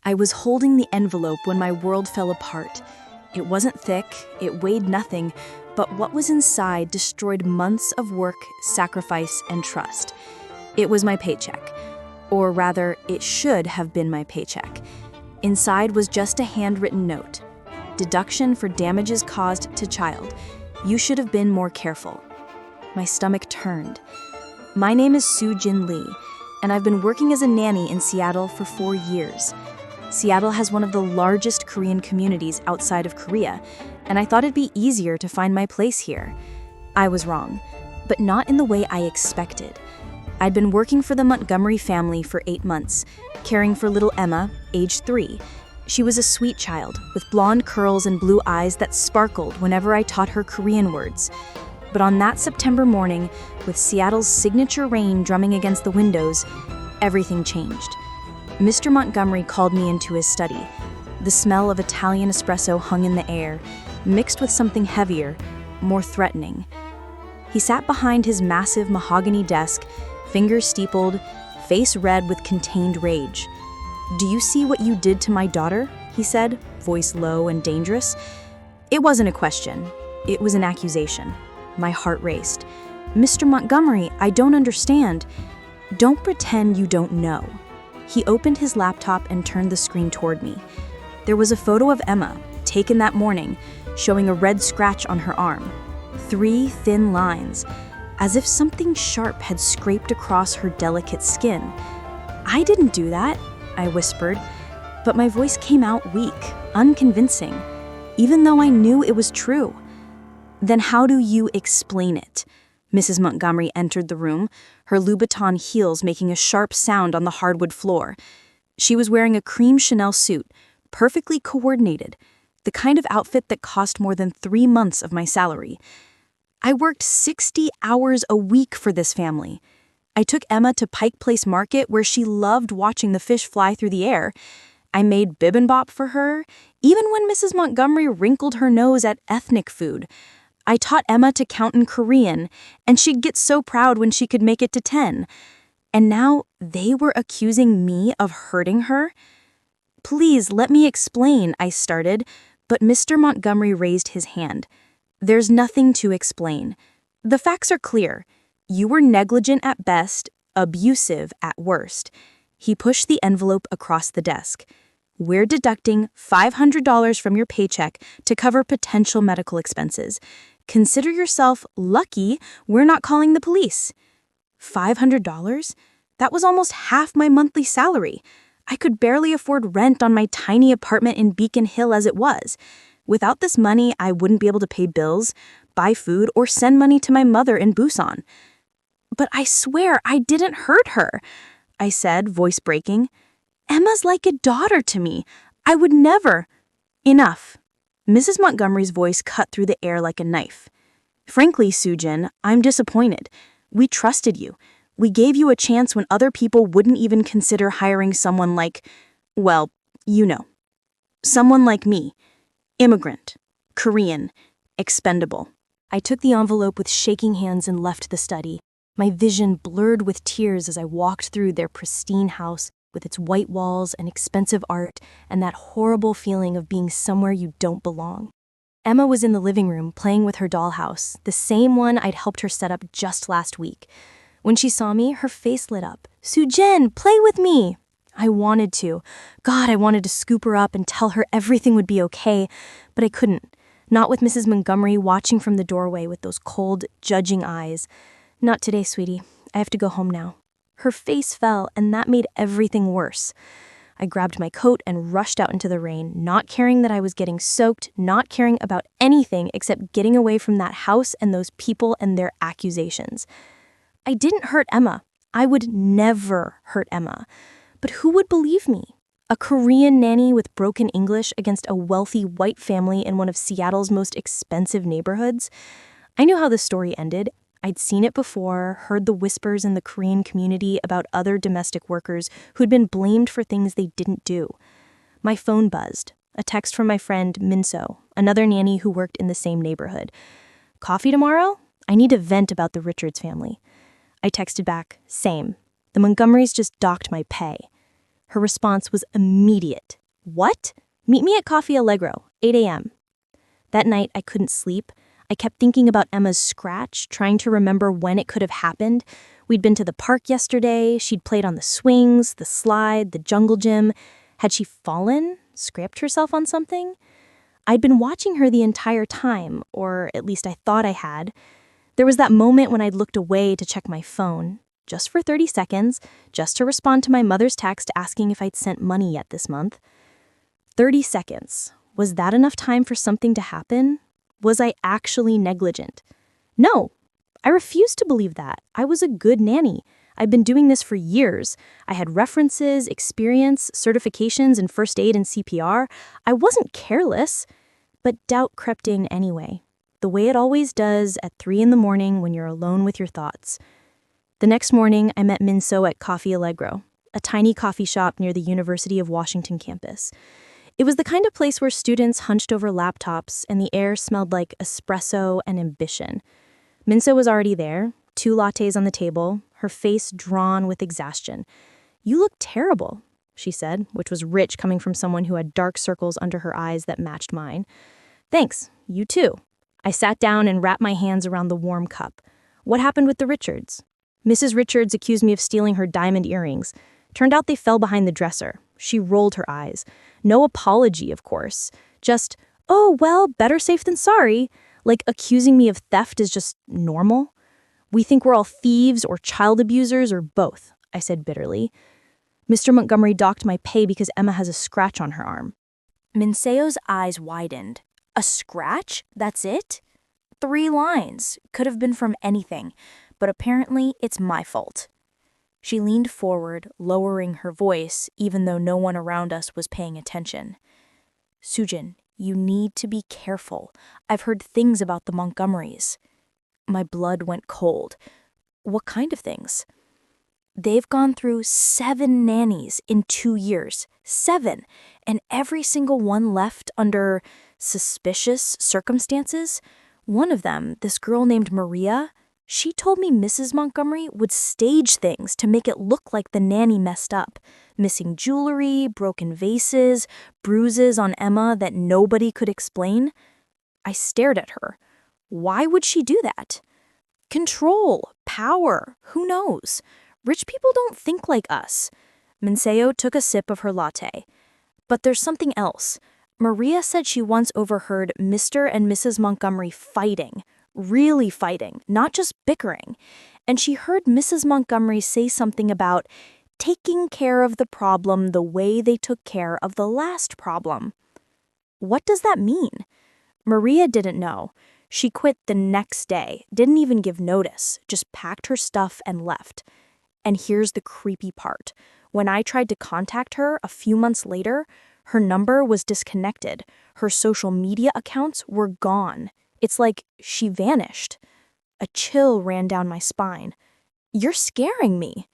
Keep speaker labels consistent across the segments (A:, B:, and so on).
A: I was holding the envelope when my world fell apart. It wasn't thick, it weighed nothing, but what was inside destroyed months of work, sacrifice, and trust. It was my paycheck. Or rather, it should have been my paycheck. Inside was just a handwritten note. Deduction for damages caused to child. You should have been more careful. My stomach turned. My name is Soo-Jin Lee, and I've been working as a nanny in Seattle for 4 years. Seattle has one of the largest Korean communities outside of Korea, and I thought it'd be easier to find my place here. I was wrong, but not in the way I expected. I'd been working for the Montgomery family for 8 months, caring for little Emma, age 3. She was a sweet child, with blonde curls and blue eyes that sparkled whenever I taught her Korean words. But on that September morning, with Seattle's signature rain drumming against the windows, everything changed. Mr. Montgomery called me into his study. The smell of Italian espresso hung in the air, mixed with something heavier, more threatening. He sat behind his massive mahogany desk, fingers steepled, face red with contained rage. "Do you see what you did to my daughter?" he said, voice low and dangerous. It wasn't a question. It was an accusation. My heart raced. "Mr. Montgomery, I don't understand." "Don't pretend you don't know." He opened his laptop and turned the screen toward me. There was a photo of Emma, taken that morning, showing a red scratch on her arm. 3 thin lines, as if something sharp had scraped across her delicate skin. "I didn't do that," I whispered, but my voice came out weak, unconvincing, even though I knew it was true. "Then how do you explain it?" Mrs. Montgomery entered the room, her Louboutin heels making a sharp sound on the hardwood floor. She was wearing a cream Chanel suit, perfectly coordinated, the kind of outfit that cost more than 3 months of my salary. "I worked 60 hours a week for this family. I took Emma to Pike Place Market where she loved watching the fish fly through the air. I made bibimbap for her, even when Mrs. Montgomery wrinkled her nose at ethnic food. I taught Emma to count in Korean, and she'd get so proud when she could make it to 10. And now they were accusing me of hurting her? "Please let me explain," I started, but Mr. Montgomery raised his hand. "There's nothing to explain. The facts are clear. You were negligent at best, abusive at worst." He pushed the envelope across the desk. "We're deducting $500 from your paycheck to cover potential medical expenses. Consider yourself lucky we're not calling the police." $500? That was almost half my monthly salary. I could barely afford rent on my tiny apartment in Beacon Hill as it was. Without this money, I wouldn't be able to pay bills, buy food, or send money to my mother in Busan. "But I swear I didn't hurt her," I said, voice breaking. "Emma's like a daughter to me. I would never—" "Enough." Mrs. Montgomery's voice cut through the air like a knife. "Frankly, Soo-Jin, I'm disappointed. We trusted you. We gave you a chance when other people wouldn't even consider hiring someone like, well, you know. Someone like me. Immigrant. Korean. Expendable." I took the envelope with shaking hands and left the study, my vision blurred with tears as I walked through their pristine house with its white walls and expensive art and that horrible feeling of being somewhere you don't belong. Emma was in the living room playing with her dollhouse, the same one I'd helped her set up just last week. When she saw me, her face lit up. "Soo-Jin, play with me!" I wanted to. God, I wanted to scoop her up and tell her everything would be okay, but I couldn't. Not with Mrs. Montgomery watching from the doorway with those cold, judging eyes. "Not today, sweetie. I have to go home now." Her face fell, and that made everything worse. I grabbed my coat and rushed out into the rain, not caring that I was getting soaked, not caring about anything except getting away from that house and those people and their accusations. I didn't hurt Emma. I would never hurt Emma. But who would believe me? A Korean nanny with broken English against a wealthy white family in one of Seattle's most expensive neighborhoods? I knew how the story ended. I'd seen it before, heard the whispers in the Korean community about other domestic workers who'd been blamed for things they didn't do. My phone buzzed. A text from my friend Minso, another nanny who worked in the same neighborhood. "Coffee tomorrow? I need to vent about the Richards family." I texted back, "Same. The Montgomerys just docked my pay." Her response was immediate. What? Meet me at Coffee Allegro, 8 a.m. That night, I couldn't sleep. I kept thinking about Emma's scratch, trying to remember when it could have happened. We'd been to the park yesterday. She'd played on the swings, the slide, the jungle gym. Had she fallen? Scraped herself on something? I'd been watching her the entire time, or at least I thought I had. There was that moment when I'd looked away to check my phone, just for 30 seconds, just to respond to my mother's text asking if I'd sent money yet this month. 30 seconds. Was that enough time for something to happen? Was I actually negligent? No, I refused to believe that. I was a good nanny. I'd been doing this for years. I had references, experience, certifications in first aid and CPR. I wasn't careless, but doubt crept in anyway, the way it always does at 3 a.m. when you're alone with your thoughts. The next morning, I met Minso at Coffee Allegro, a tiny coffee shop near the University of Washington campus. It was the kind of place where students hunched over laptops and the air smelled like espresso and ambition. Minso was already there, 2 lattes on the table, her face drawn with exhaustion. "You look terrible," she said, which was rich coming from someone who had dark circles under her eyes that matched mine. "Thanks, you too." I sat down and wrapped my hands around the warm cup. "What happened with the Richards?" "Mrs. Richards accused me of stealing her diamond earrings. Turned out they fell behind the dresser." She rolled her eyes. No apology, of course. Just, "Oh, well, better safe than sorry." Like accusing me of theft is just normal. "We think we're all thieves or child abusers or both," I said bitterly. "Mr. Montgomery docked my pay because Emma has a scratch on her arm." Minseo's eyes widened. "A scratch? That's it?" 3 lines. Could have been from anything, but apparently it's my fault. She leaned forward, lowering her voice, even though no one around us was paying attention. "Sujin, you need to be careful. I've heard things about the Montgomerys." My blood went cold. "What kind of things?" "They've gone through 7 nannies in 2 years. 7. And every single one left under suspicious circumstances. One of them, this girl named Maria, she told me Mrs. Montgomery would stage things to make it look like the nanny messed up. Missing jewelry, broken vases, bruises on Emma that nobody could explain." I stared at her. Why would she do that? Control, power, who knows? Rich people don't think like us. Minseo took a sip of her latte. "But there's something else. Maria said she once overheard Mr. and Mrs. Montgomery fighting. Really fighting, not just bickering. And she heard Mrs. Montgomery say something about taking care of the problem the way they took care of the last problem." What does that mean? Maria didn't know. She quit the next day, didn't even give notice, just packed her stuff and left. And here's the creepy part. When I tried to contact her a few months later, her number was disconnected. Her social media accounts were gone. It's like she vanished. A chill ran down my spine. "You're scaring me."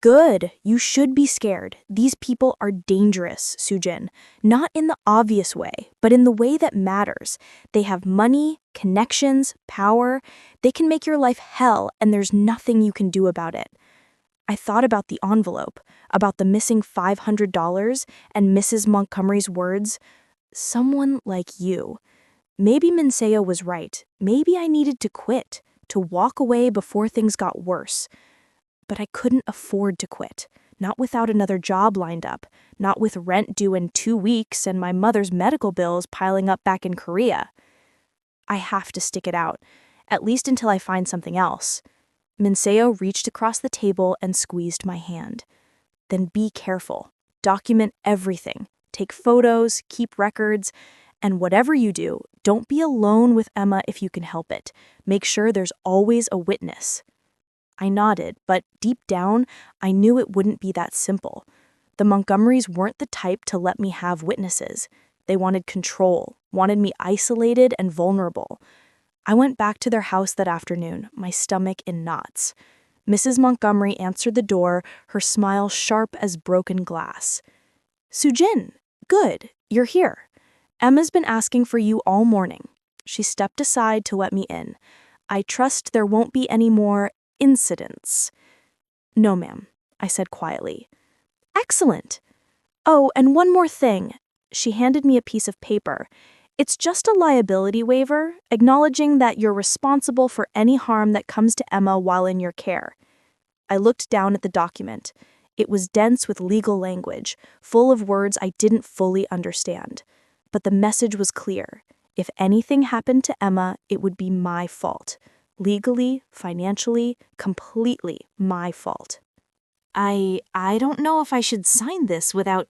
A: "Good, you should be scared. These people are dangerous, Sujin. Not in the obvious way, but in the way that matters. They have money, connections, power. They can make your life hell, and there's nothing you can do about it." I thought about the envelope, about the missing $500, and Mrs. Montgomery's words, "Someone like you." Maybe Minseo was right. Maybe I needed to quit, to walk away before things got worse. But I couldn't afford to quit, not without another job lined up, not with rent due in 2 weeks and my mother's medical bills piling up back in Korea. I have to stick it out, at least until I find something else. Minseo reached across the table and squeezed my hand. "Then be careful. Document everything. Take photos, keep records, and whatever you do, don't be alone with Emma if you can help it. Make sure there's always a witness." I nodded, but deep down, I knew it wouldn't be that simple. The Montgomerys weren't the type to let me have witnesses. They wanted control, wanted me isolated and vulnerable. I went back to their house that afternoon, my stomach in knots. Mrs. Montgomery answered the door, her smile sharp as broken glass. "Sujin, good, you're here. Emma's been asking for you all morning." She stepped aside to let me in. "I trust there won't be any more incidents." "No, ma'am," I said quietly. Excellent. Oh, and one more thing. She handed me a piece of paper. It's just a liability waiver, acknowledging that you're responsible for any harm that comes to Emma while in your care. I looked down at the document. It was dense with legal language, full of words I didn't fully understand. But the message was clear. If anything happened to Emma, it would be my fault. Legally, financially, completely my fault. I don't know if I should sign this without...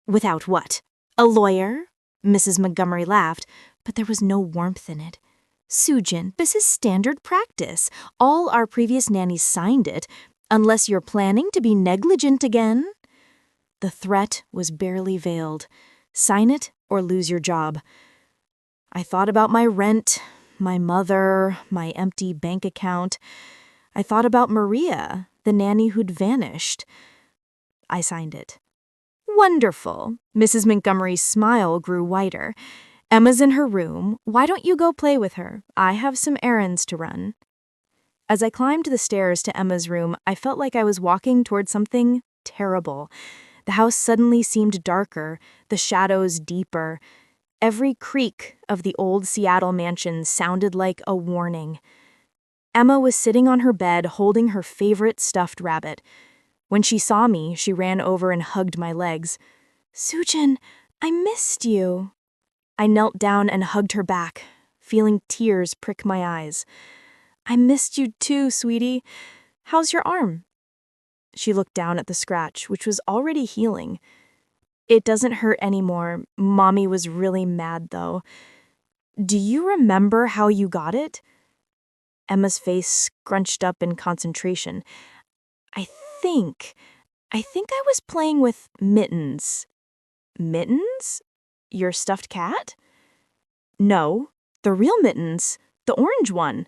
A: Without what? A lawyer? Mrs. Montgomery laughed, but there was no warmth in it. Sujin, this is standard practice. All our previous nannies signed it, unless you're planning to be negligent again. The threat was barely veiled. Sign it or lose your job. I thought about my rent, my mother, my empty bank account. I thought about Maria, the nanny who'd vanished. I signed it. Wonderful. Mrs. Montgomery's smile grew wider. Emma's in her room. Why don't you go play with her? I have some errands to run. As I climbed the stairs to Emma's room, I felt like I was walking toward something terrible. The house suddenly seemed darker, the shadows deeper. Every creak of the old Seattle mansion sounded like a warning. Emma was sitting on her bed holding her favorite stuffed rabbit. When she saw me, she ran over and hugged my legs. Sujin, I missed you. I knelt down and hugged her back, feeling tears prick my eyes. I missed you too, sweetie. How's your arm? She looked down at the scratch, which was already healing. It doesn't hurt anymore. Mommy was really mad, though. Do you remember how you got it? Emma's face scrunched up in concentration. I think I was playing with Mittens. Mittens? Your stuffed cat? No, the real Mittens, the orange one.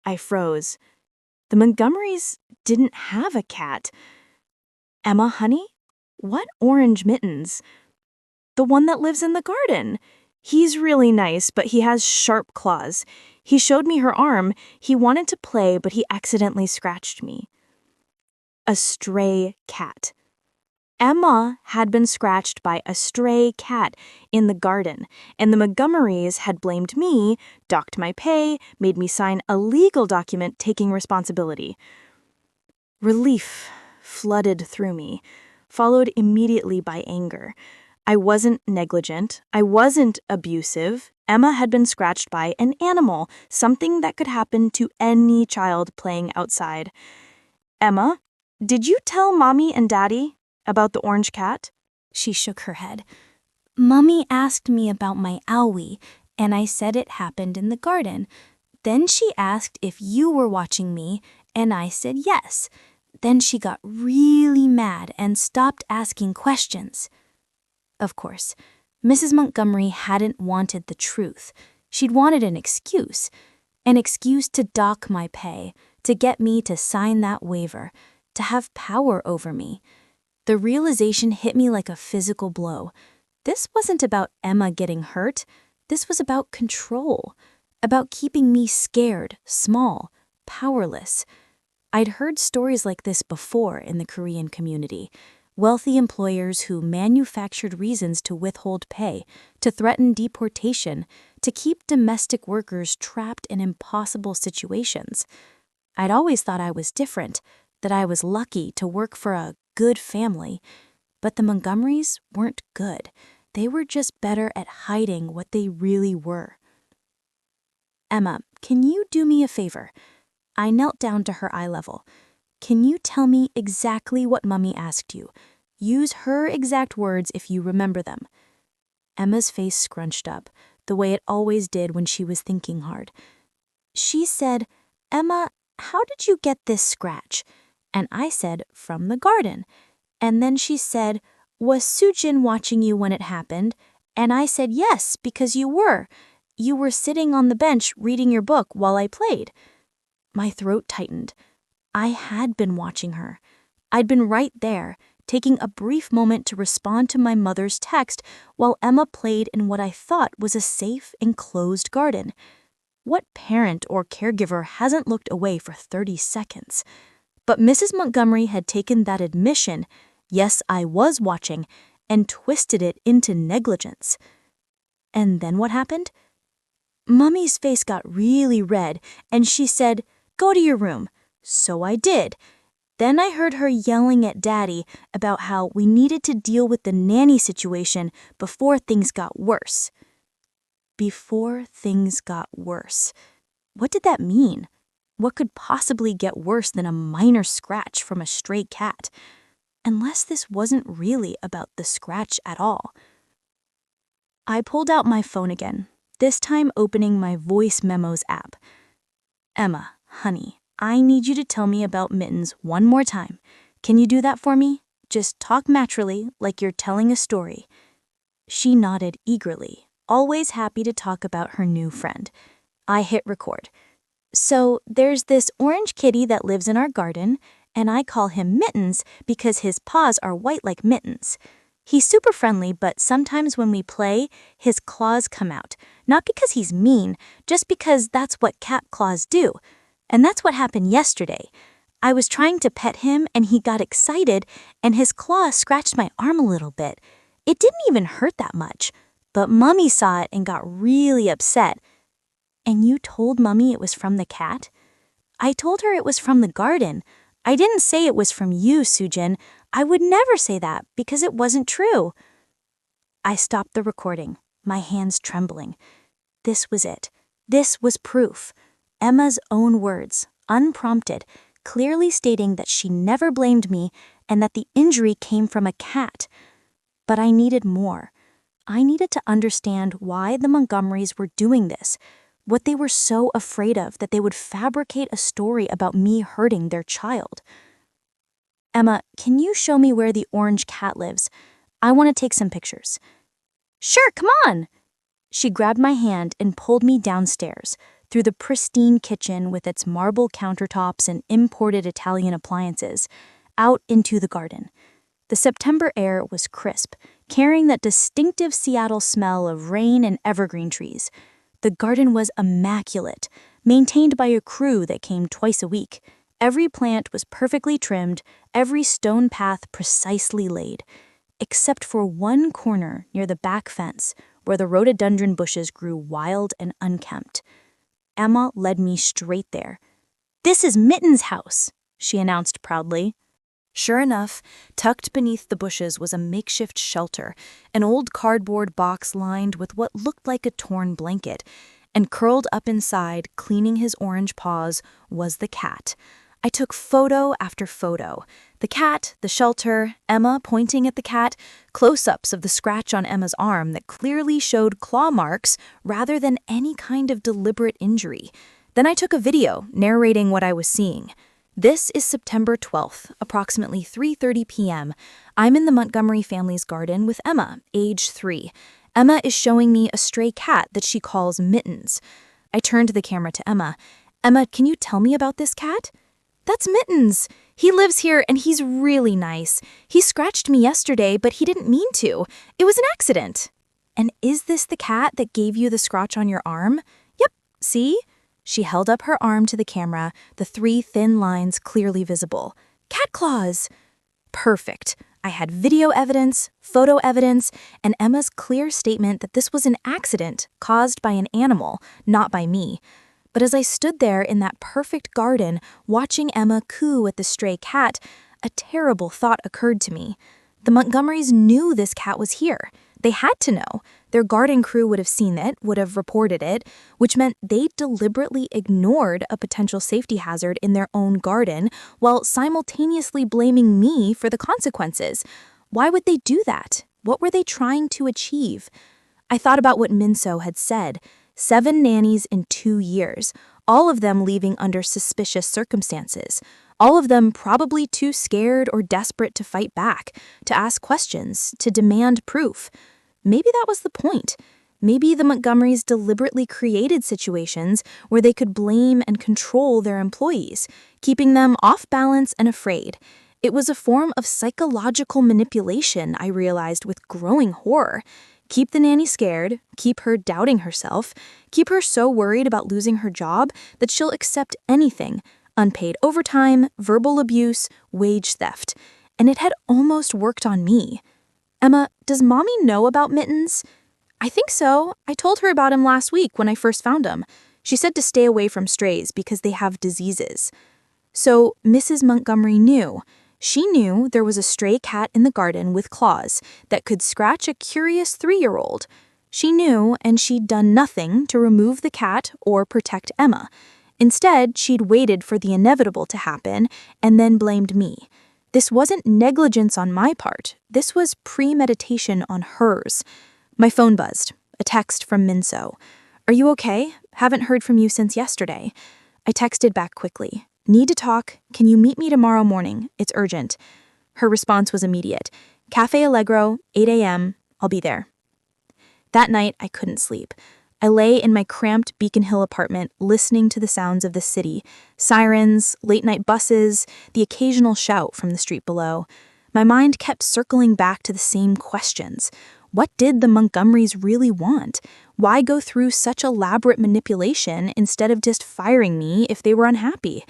A: I froze. The Montgomerys didn't have a cat. Emma, honey, what orange Mittens? The one that lives in the garden. He's really nice, but he has sharp claws. He showed me her arm. He wanted to play, but he accidentally scratched me. A stray cat. Emma had been scratched by a stray cat in the garden, and the Montgomerys had blamed me, docked my pay, made me sign a legal document taking responsibility. Relief flooded through me, followed immediately by anger. I wasn't negligent. I wasn't abusive. Emma had been scratched by an animal, something that could happen to any child playing outside. Emma, did you tell Mommy and Daddy about the orange cat? She shook her head. Mommy asked me about my owie, and I said it happened in the garden. Then she asked if you were watching me, and I said yes. Then she got really mad and stopped asking questions. Of course, Mrs. Montgomery hadn't wanted the truth. She'd wanted an excuse to dock my pay, to get me to sign that waiver, to have power over me. The realization hit me like a physical blow. This wasn't about Emma getting hurt. This was about control, about keeping me scared, small, powerless. I'd heard stories like this before in the Korean community. Wealthy employers who manufactured reasons to withhold pay, to threaten deportation, to keep domestic workers trapped in impossible situations. I'd always thought I was different, that I was lucky to work for a good family. But the Montgomerys weren't good. They were just better at hiding what they really were. Emma, can you do me a favor? I knelt down to her eye level. Can you tell me exactly what Mummy asked you? Use her exact words if you remember them. Emma's face scrunched up, the way it always did when she was thinking hard. She said, Emma, how did you get this scratch? And I said, from the garden. And then she said, was Sujin watching you when it happened? And I said, yes, because you were. You were sitting on the bench reading your book while I played. My throat tightened. I had been watching her. I'd been right there, taking a brief moment to respond to my mother's text while Emma played in what I thought was a safe, enclosed garden. What parent or caregiver hasn't looked away for 30 seconds? But Mrs. Montgomery had taken that admission, Yes, I was watching, and twisted it into negligence. And then what happened? Mummy's face got really red, and she said, "Go to your room." So I did. Then I heard her yelling at Daddy about how we needed to deal with the nanny situation before things got worse. Before things got worse. What did that mean? What could possibly get worse than a minor scratch from a stray cat? Unless this wasn't really about the scratch at all. I pulled out my phone again, this time opening my voice memos app. "Emma, honey, I need you to tell me about Mittens one more time. Can you do that for me? Just talk naturally, like you're telling a story." She nodded eagerly, always happy to talk about her new friend. I hit record. "So there's this orange kitty that lives in our garden, and I call him Mittens because his paws are white like mittens. He's super friendly, but sometimes when we play, his claws come out. Not because he's mean, just because that's what cat claws do. And that's what happened yesterday. I was trying to pet him, and he got excited, and his claw scratched my arm a little bit. It didn't even hurt that much, but Mummy saw it and got really upset." "And you told Mummy it was from the cat?" "I told her it was from the garden. I didn't say it was from you, Sujin. I would never say that because it wasn't true." I stopped the recording, my hands trembling. This was it. This was proof. Emma's own words, unprompted, clearly stating that she never blamed me and that the injury came from a cat. But I needed more. I needed to understand why the Montgomerys were doing this, what they were so afraid of that they would fabricate a story about me hurting their child. "Emma, can you show me where the orange cat lives? I want to take some pictures." "Sure, come on." She grabbed my hand and pulled me downstairs, through the pristine kitchen with its marble countertops and imported Italian appliances, out into the garden. The September air was crisp, carrying that distinctive Seattle smell of rain and evergreen trees. The garden was immaculate, maintained by a crew that came twice a week. Every plant was perfectly trimmed, every stone path precisely laid, except for one corner near the back fence where the rhododendron bushes grew wild and unkempt. Emma led me straight there. "This is Mittens' house," she announced proudly. Sure enough, tucked beneath the bushes was a makeshift shelter, an old cardboard box lined with what looked like a torn blanket, and curled up inside, cleaning his orange paws, was the cat. I took photo after photo. The cat, the shelter, Emma pointing at the cat, close-ups of the scratch on Emma's arm that clearly showed claw marks rather than any kind of deliberate injury. Then I took a video narrating what I was seeing. This is September 12th, approximately 3:30 p.m. I'm in the Montgomery family's garden with Emma, age 3. Emma is showing me a stray cat that she calls Mittens. I turned the camera to Emma. "Emma, can you tell me about this cat?" "That's Mittens. He lives here and he's really nice. He scratched me yesterday, but he didn't mean to. It was an accident." "And is this the cat that gave you the scratch on your arm?" "Yep, see?" She held up her arm to the camera, the 3 thin lines clearly visible. "Cat claws!" Perfect. I had video evidence, photo evidence, and Emma's clear statement that this was an accident caused by an animal, not by me. But as I stood there in that perfect garden, watching Emma coo at the stray cat, a terrible thought occurred to me. The Montgomerys knew this cat was here. They had to know. Their garden crew would have seen it, would have reported it, which meant they deliberately ignored a potential safety hazard in their own garden while simultaneously blaming me for the consequences. Why would they do that? What were they trying to achieve? I thought about what Minso had said. 7 nannies in 2 years, all of them leaving under suspicious circumstances. All of them probably too scared or desperate to fight back, to ask questions, to demand proof. Maybe that was the point. Maybe the Montgomerys deliberately created situations where they could blame and control their employees, keeping them off balance and afraid. It was a form of psychological manipulation, I realized with growing horror. Keep the nanny scared, keep her doubting herself, keep her so worried about losing her job that she'll accept anything. Unpaid overtime, verbal abuse, wage theft. and it had almost worked on me. Emma, does Mommy know about Mittens? I think so. I told her about him last week when I first found him. She said to stay away from strays because they have diseases. So Mrs. Montgomery knew. She knew there was a stray cat in the garden with claws that could scratch a curious 3-year-old. She knew, and she'd done nothing to remove the cat or protect Emma. Instead, she'd waited for the inevitable to happen and then blamed me. This wasn't negligence on my part. This was premeditation on hers. My phone buzzed. A text from Minso. "Are you okay? Haven't heard from you since yesterday." I texted back quickly. "Need to talk. Can you meet me tomorrow morning? It's urgent." Her response was immediate. "Cafe Allegro, 8 a.m. I'll be there." That night, I couldn't sleep. I lay in my cramped Beacon Hill apartment, listening to the sounds of the city. Sirens, late-night buses, the occasional shout from the street below. My mind kept circling back to the same questions. What did the Montgomerys really want? Why go through such elaborate manipulation instead of just firing me if they were unhappy?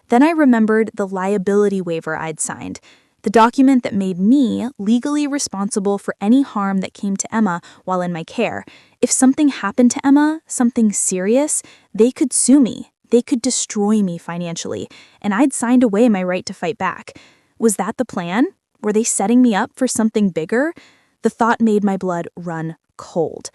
A: Then I remembered the liability waiver I'd signed, the document that made me legally responsible for any harm that came to Emma while in my care. If something happened to Emma, something serious, they could sue me. They could destroy me financially, and I'd signed away my right to fight back. Was that the plan? Were they setting me up for something bigger? The thought made my blood run cold.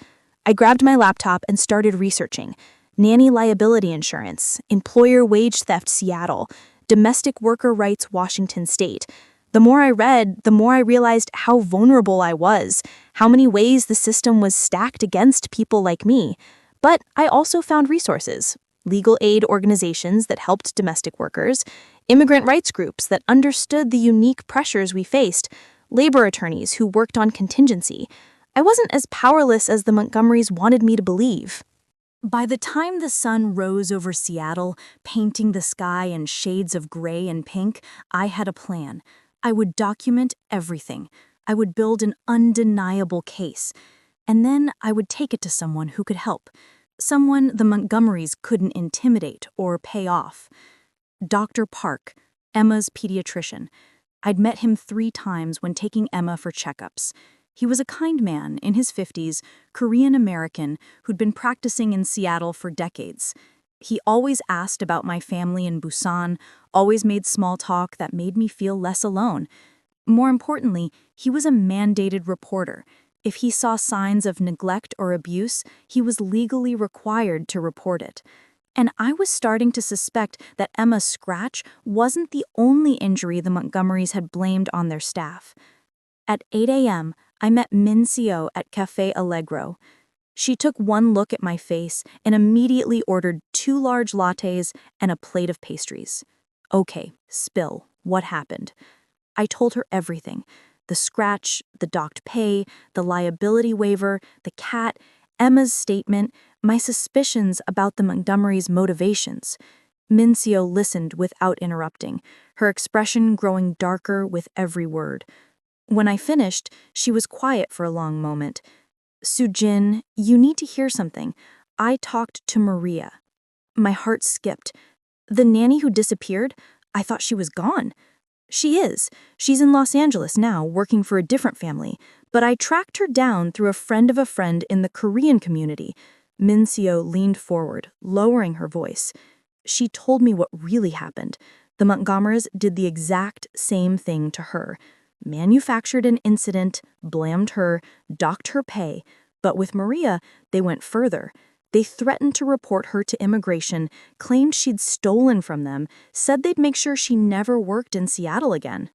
A: I grabbed my laptop and started researching. Nanny liability insurance, employer wage theft Seattle, domestic worker rights Washington State. The more I read, the more I realized how vulnerable I was, how many ways the system was stacked against people like me. But I also found resources, legal aid organizations that helped domestic workers, immigrant rights groups that understood the unique pressures we faced, labor attorneys who worked on contingency. I wasn't as powerless as the Montgomerys wanted me to believe. By the time the sun rose over Seattle, painting the sky in shades of gray and pink, I had a plan. I would document everything. I would build an undeniable case. And then I would take it to someone who could help. Someone the Montgomerys couldn't intimidate or pay off. Dr. Park, Emma's pediatrician. I'd met him 3 times when taking Emma for checkups. He was a kind man in his 50s, Korean-American, who'd been practicing in Seattle for decades. He always asked about my family in Busan, always made small talk that made me feel less alone. More importantly, he was a mandated reporter. If he saw signs of neglect or abuse, he was legally required to report it. And I was starting to suspect that Emma's scratch wasn't the only injury the Montgomerys had blamed on their staff. At 8 a.m., I met Min Seo at Cafe Allegro. She took one look at my face and immediately ordered 2 large lattes and a plate of pastries. Okay, spill. What happened? I told her everything. The scratch, the docked pay, the liability waiver, the cat, Emma's statement, my suspicions about the Montgomerys' motivations. Min Seo listened without interrupting, her expression growing darker with every word. When I finished, she was quiet for a long moment. "Sujin, you need to hear something. I talked to Maria." My heart skipped. The nanny who disappeared? I thought she was gone. She is. She's in Los Angeles now, working for a different family. But I tracked her down through a friend of a friend in the Korean community. Min Seo leaned forward, lowering her voice. She told me what really happened. The Montgomerys did the exact same thing to her. Manufactured an incident, blamed her, docked her pay. But with Maria, they went further. They threatened to report her to immigration, claimed she'd stolen from them, said they'd make sure she never worked in Seattle again.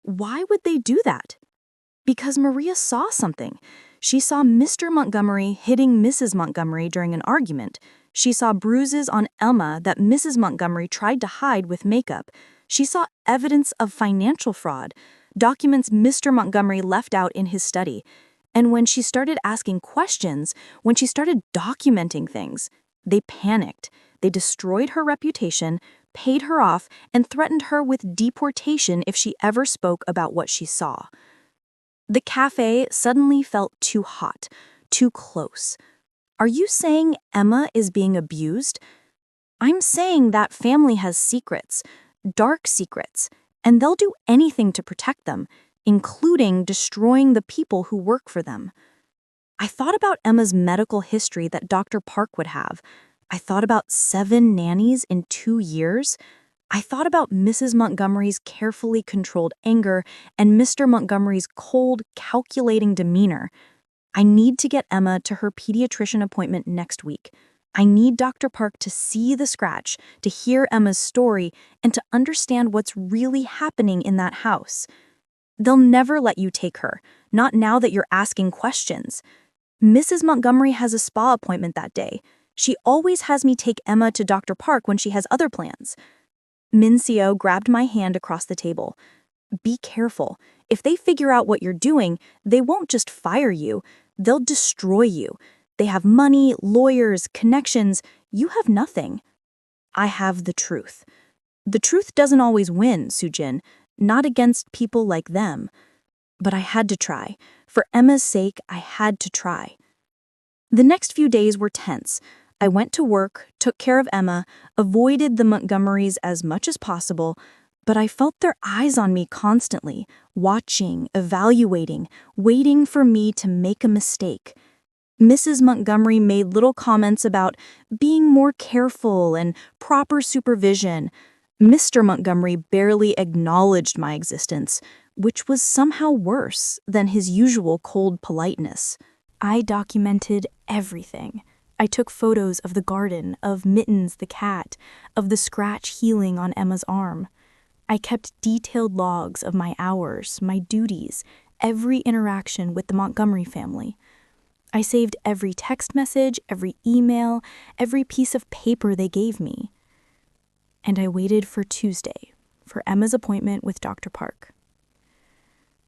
A: Why would they do that? Because Maria saw something. She saw Mr. Montgomery hitting Mrs. Montgomery during an argument. She saw bruises on Emma that Mrs. Montgomery tried to hide with makeup. She saw evidence of financial fraud, documents Mr. Montgomery left out in his study. And when she started asking questions, when she started documenting things, they panicked. They destroyed her reputation, paid her off, and threatened her with deportation if she ever spoke about what she saw. The cafe suddenly felt too hot, too close. Are you saying Emma is being abused? I'm saying that family has secrets, dark secrets, and they'll do anything to protect them, including destroying the people who work for them. I thought about Emma's medical history that Dr. Park would have. I thought about 7 nannies in 2 years. I thought about Mrs. Montgomery's carefully controlled anger and Mr. Montgomery's cold, calculating demeanor. I need to get Emma to her pediatrician appointment next week. I need Dr. Park to see the scratch, to hear Emma's story, and to understand what's really happening in that house. They'll never let you take her, not now that you're asking questions. Mrs. Montgomery has a spa appointment that day. She always has me take Emma to Dr. Park when she has other plans. Mincio grabbed my hand across the table. Be careful. If they figure out what you're doing, they won't just fire you. They'll destroy you. They have money, lawyers, connections. You have nothing. I have the truth. The truth doesn't always win, Sujin, not against people like them. But I had to try. For Emma's sake, I had to try. The next few days were tense. I went to work, took care of Emma, avoided the Montgomerys as much as possible, but I felt their eyes on me constantly, watching, evaluating, waiting for me to make a mistake. Mrs. Montgomery made little comments about being more careful and proper supervision. Mr. Montgomery barely acknowledged my existence, which was somehow worse than his usual cold politeness. I documented everything. I took photos of the garden, of Mittens the cat, of the scratch healing on Emma's arm. I kept detailed logs of my hours, my duties, every interaction with the Montgomery family. I saved every text message, every email, every piece of paper they gave me. And I waited for Tuesday, for Emma's appointment with Dr. Park.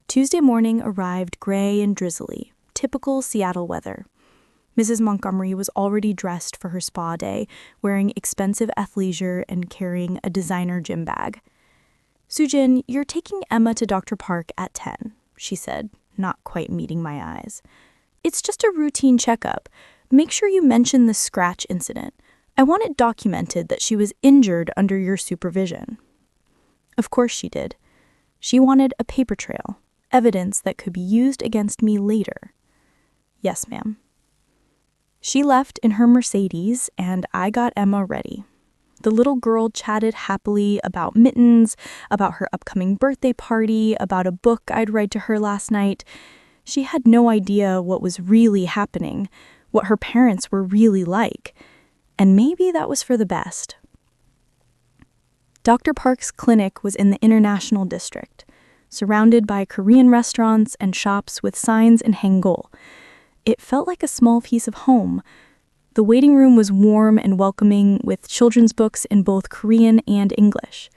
A: Tuesday morning arrived gray and drizzly, typical Seattle weather. Mrs. Montgomery was already dressed for her spa day, wearing expensive athleisure and carrying a designer gym bag. Sujin, you're taking Emma to Dr. Park at 10, she said, not quite meeting my eyes. It's just a routine checkup. Make sure you mention the scratch incident. I want it documented that she was injured under your supervision. Of course she did. She wanted a paper trail, evidence that could be used against me later. Yes, ma'am. She left in her Mercedes, and I got Emma ready. The little girl chatted happily about Mittens, about her upcoming birthday party, about a book I'd read to her last night. She had no idea what was really happening, what her parents were really like, and maybe that was for the best. Dr. Park's clinic was in the International District, surrounded by Korean restaurants and shops with signs in Hangul. It felt like a small piece of home. The waiting room was warm and welcoming, with children's books in both Korean and English.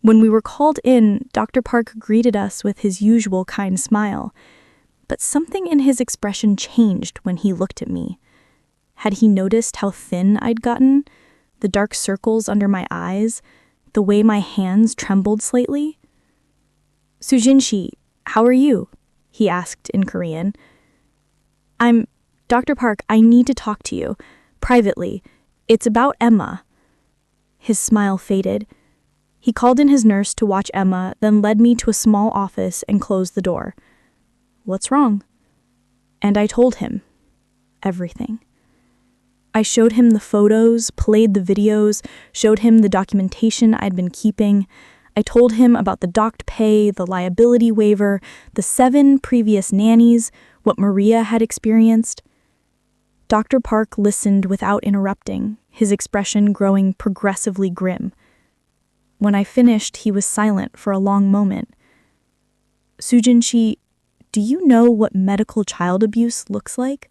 A: When we were called in, Dr. Park greeted us with his usual kind smile. But something in his expression changed when he looked at me. Had he noticed how thin I'd gotten? The dark circles under my eyes? The way my hands trembled slightly? Sujin-shi, how are you? He asked in Korean. Dr. Park, I need to talk to you. Privately. It's about Emma. His smile faded. He called in his nurse to watch Emma, then led me to a small office and closed the door. What's wrong? And I told him everything. I showed him the photos, played the videos, showed him the documentation I'd been keeping. I told him about the docked pay, the liability waiver, the 7 previous nannies, what Maria had experienced. Dr. Park listened without interrupting, his expression growing progressively grim. When I finished, he was silent for a long moment. Sujin-shi, do you know what medical child abuse looks like?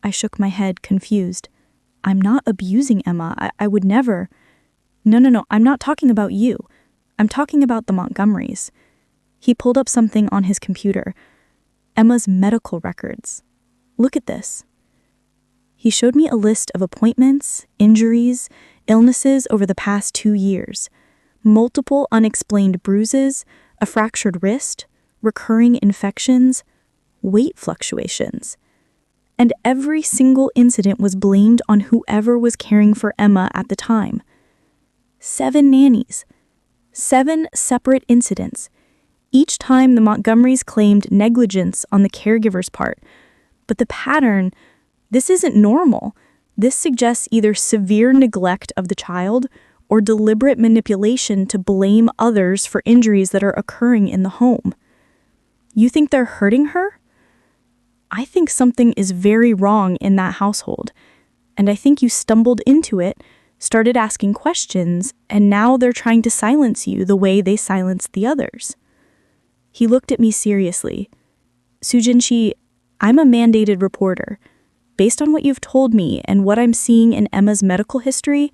A: I shook my head, confused. I'm not abusing Emma. I would never. No, I'm not talking about you. I'm talking about the Montgomerys. He pulled up something on his computer. Emma's medical records. Look at this. He showed me a list of appointments, injuries, illnesses over the past 2 years. Multiple unexplained bruises, a fractured wrist, recurring infections, weight fluctuations. And every single incident was blamed on whoever was caring for Emma at the time. 7 nannies. 7 separate incidents. Each time the Montgomerys claimed negligence on the caregiver's part. But the pattern, this isn't normal. This suggests either severe neglect of the child or deliberate manipulation to blame others for injuries that are occurring in the home. You think they're hurting her? I think something is very wrong in that household. And I think you stumbled into it, started asking questions, and now they're trying to silence you the way they silenced the others. He looked at me seriously. Sujinshi, I'm a mandated reporter. Based on what you've told me and what I'm seeing in Emma's medical history,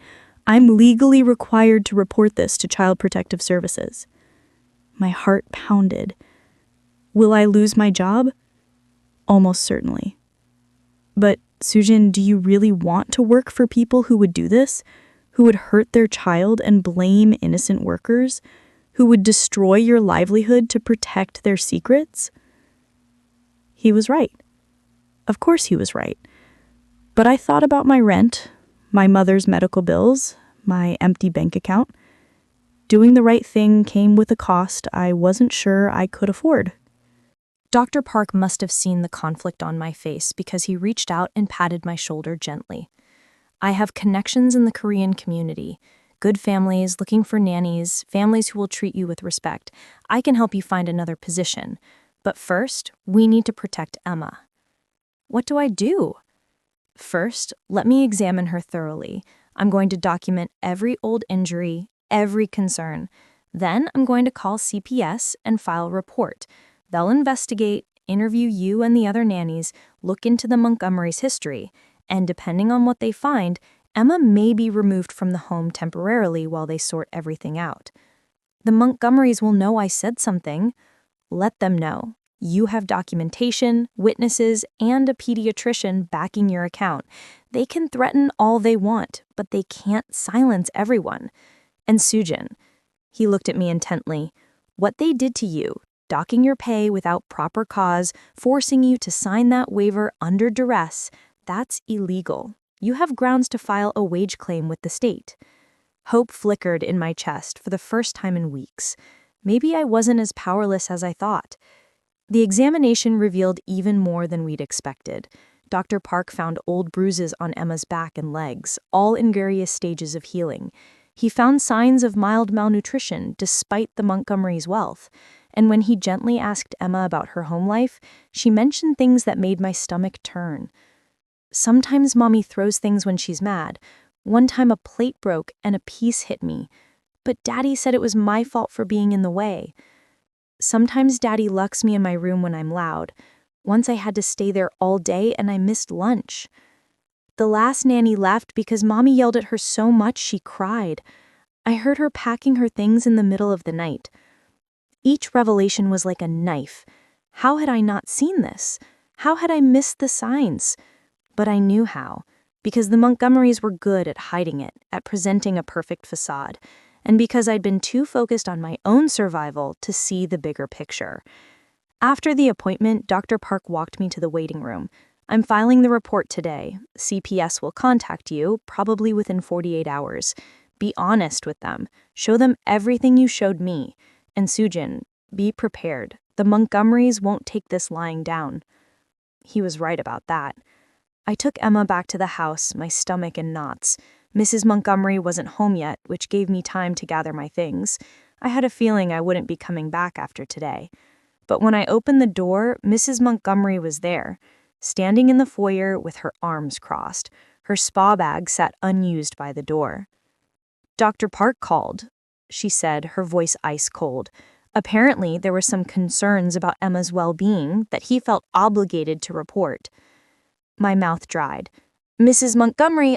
A: I'm legally required to report this to Child Protective Services. My heart pounded. Will I lose my job? Almost certainly. But, Sujin, do you really want to work for people who would do this? Who would hurt their child and blame innocent workers? Who would destroy your livelihood to protect their secrets? He was right. Of course he was right. But I thought about my rent, my mother's medical bills, my empty bank account. Doing the right thing came with a cost I wasn't sure I could afford. Dr. Park must have seen the conflict on my face because he reached out and patted my shoulder gently. I have connections in the Korean community, good families looking for nannies, families who will treat you with respect. I can help you find another position. But first, we need to protect Emma. What do I do? First, let me examine her thoroughly. I'm going to document every old injury, every concern. Then I'm going to call CPS and file a report. They'll investigate, interview you and the other nannies, look into the Montgomerys' history, and depending on what they find, Emma may be removed from the home temporarily while they sort everything out. The Montgomerys will know I said something. Let them know. You have documentation, witnesses, and a pediatrician backing your account. They can threaten all they want, but they can't silence everyone. And Sujin, he looked at me intently, what they did to you, docking your pay without proper cause, forcing you to sign that waiver under duress, that's illegal. You have grounds to file a wage claim with the state. Hope flickered in my chest for the first time in weeks. Maybe I wasn't as powerless as I thought. The examination revealed even more than we'd expected. Dr. Park found old bruises on Emma's back and legs, all in various stages of healing. He found signs of mild malnutrition despite the Montgomerys' wealth. And when he gently asked Emma about her home life, she mentioned things that made my stomach turn. Sometimes Mommy throws things when she's mad. One time a plate broke and a piece hit me. But Daddy said it was my fault for being in the way. Sometimes Daddy lucks me in my room when I'm loud. Once I had to stay there all day and I missed lunch. The last nanny left because Mommy yelled at her so much she cried. I heard her packing her things in the middle of the night. Each revelation was like a knife. How had I not seen this? How had I missed the signs? But I knew how, because the Montgomerys were good at hiding it, at presenting a perfect facade, and because I'd been too focused on my own survival to see the bigger picture. After the appointment, Dr. Park walked me to the waiting room. I'm filing the report today. CPS will contact you, probably within 48 hours. Be honest with them. Show them everything you showed me. And Sujin, be prepared. The Montgomerys won't take this lying down. He was right about that. I took Emma back to the house, my stomach in knots. Mrs. Montgomery wasn't home yet, which gave me time to gather my things. I had a feeling I wouldn't be coming back after today. But when I opened the door, Mrs. Montgomery was there, standing in the foyer with her arms crossed. Her spa bag sat unused by the door. Dr. Park called, she said, her voice ice cold. Apparently, there were some concerns about Emma's well-being that he felt obligated to report. My mouth dried. Mrs. Montgomery,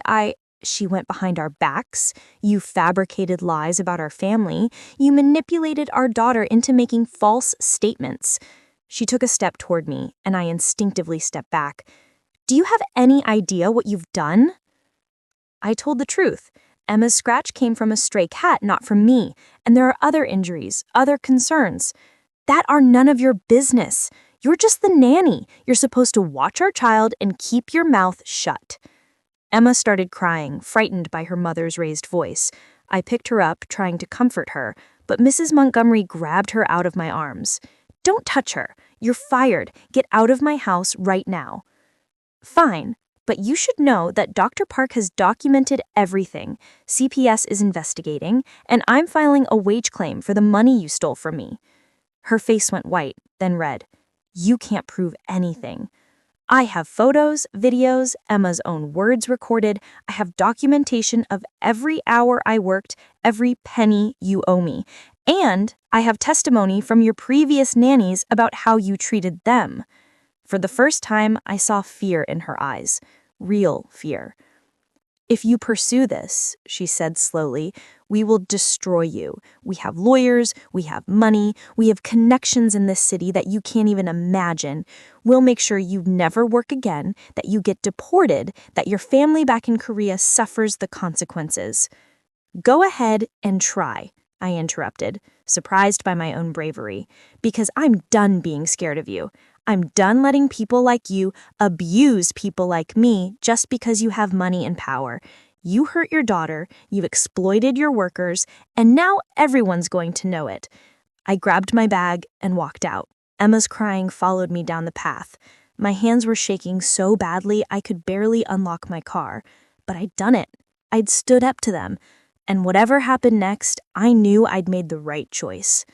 A: She went behind our backs. You fabricated lies about our family. You manipulated our daughter into making false statements. She took a step toward me, and I instinctively stepped back. Do you have any idea what you've done? I told the truth. Emma's scratch came from a stray cat, not from me, and there are other injuries, other concerns. That are none of your business. You're just the nanny. You're supposed to watch our child and keep your mouth shut. Emma started crying, frightened by her mother's raised voice. I picked her up, trying to comfort her, but Mrs. Montgomery grabbed her out of my arms. "Don't touch her. You're fired. Get out of my house right now." "Fine, but you should know that Dr. Park has documented everything. CPS is investigating, and I'm filing a wage claim for the money you stole from me." Her face went white, then red. "You can't prove anything." "I have photos, videos, Emma's own words recorded. I have documentation of every hour I worked, every penny you owe me. And I have testimony from your previous nannies about how you treated them." For the first time, I saw fear in her eyes. Real fear. "If you pursue this," she said slowly, "we will destroy you. We have lawyers, we have money, we have connections in this city that you can't even imagine. We'll make sure you never work again, that you get deported, that your family back in Korea suffers the consequences." "Go ahead and try," I interrupted, surprised by my own bravery, "because I'm done being scared of you. I'm done letting people like you abuse people like me just because you have money and power. You hurt your daughter, you've exploited your workers, and now everyone's going to know it." I grabbed my bag and walked out. Emma's crying followed me down the path. My hands were shaking so badly I could barely unlock my car. But I'd done it. I'd stood up to them. And whatever happened next, I knew I'd made the right choice.